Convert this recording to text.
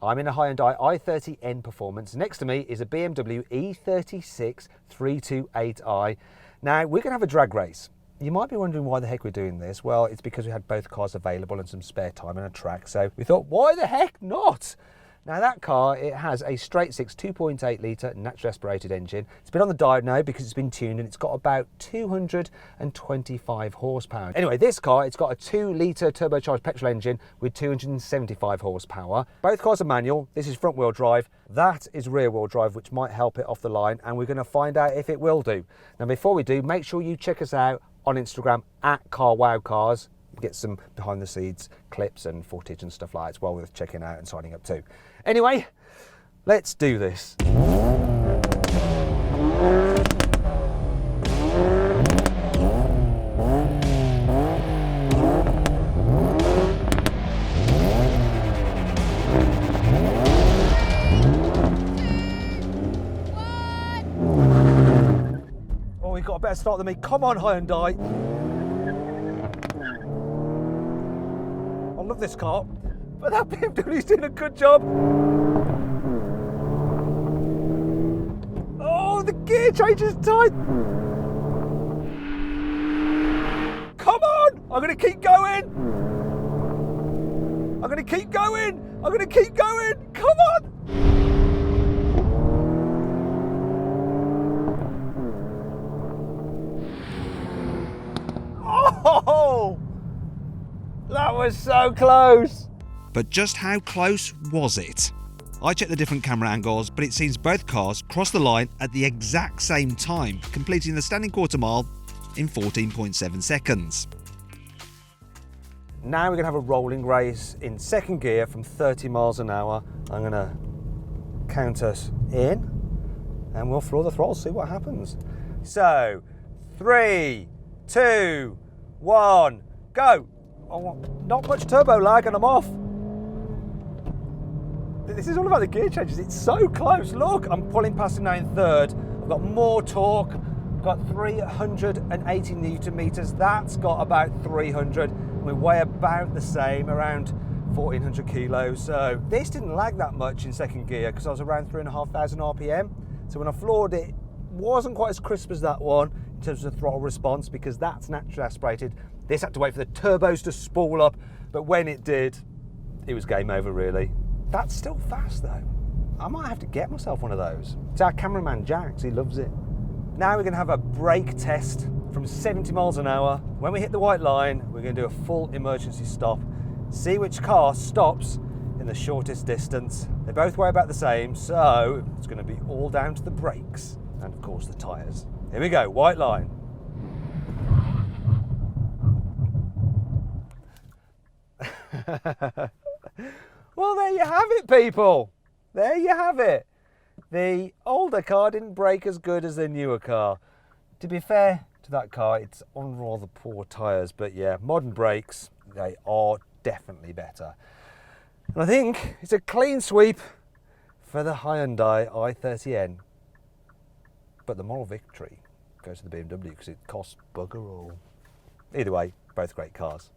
I'm in a Hyundai i30N Performance. Next to me is a BMW E36 328i. Now, we're going to have a drag race. You might be wondering why the heck we're doing this. Well, it's because we had both cars available and some spare time and a track, so we thought, why the heck not? Now that car, it has a straight six 2.8 litre naturally aspirated engine. It's been on the diet now because it's been tuned and it's got about 225 horsepower. Anyway, this car, it's got a 2 litre turbocharged petrol engine with 275 horsepower. Both cars are manual. This is front wheel drive. That is rear wheel drive, which might help it off the line, and we're going to find out if it will do. Now before we do, make sure you check us out on Instagram at carwow cars. Get some behind the scenes clips and footage and stuff like that. It's well worth checking out and signing up to. Anyway, let's do this. Oh, we've got a better start than me. Come on, Hyundai. I love this car, but that BMW's doing a good job. Oh, the gear change is tight. Come on, I'm gonna keep going. I'm gonna keep going. I'm gonna keep going. Come on. Oh! That was so close! But just how close was it? I checked the different camera angles, but it seems both cars crossed the line at the exact same time, completing the standing quarter mile in 14.7 seconds. Now we're going to have a rolling race in second gear from 30 miles an hour. I'm going to count us in and we'll floor the throttle, see what happens. So, 3, 2, 1, go! Oh, not much turbo lag and I'm off. This is all about the gear changes. It's so close. Look, I'm pulling past him now in third. I've got more torque. I've got 380 Newton meters. That's got about 300. We weigh about the same, around 1400 kilos. So this didn't lag that much in second gear because I was around 3,500 RPM. So when I floored it, wasn't quite as crisp as that one in terms of the throttle response because that's naturally aspirated. This had to wait for the turbos to spool up, but when it did, it was game over really. That's still fast though. I might have to get myself one of those. It's our cameraman Jax, he loves it. Now we're gonna have a brake test from 70 miles an hour. When we hit the white line, we're gonna do a full emergency stop, see which car stops in the shortest distance. They both weigh about the same, so it's gonna be all down to the brakes and of course the tires. Here we go, white line. Well, there you have it, people. There you have it. The older car didn't brake as good as the newer car. To be fair to that car, it's on rather poor tyres, but yeah, modern brakes, they are definitely better. And I think it's a clean sweep for the Hyundai i30N. But the moral victory goes to the BMW because it costs bugger all. Either way, both great cars.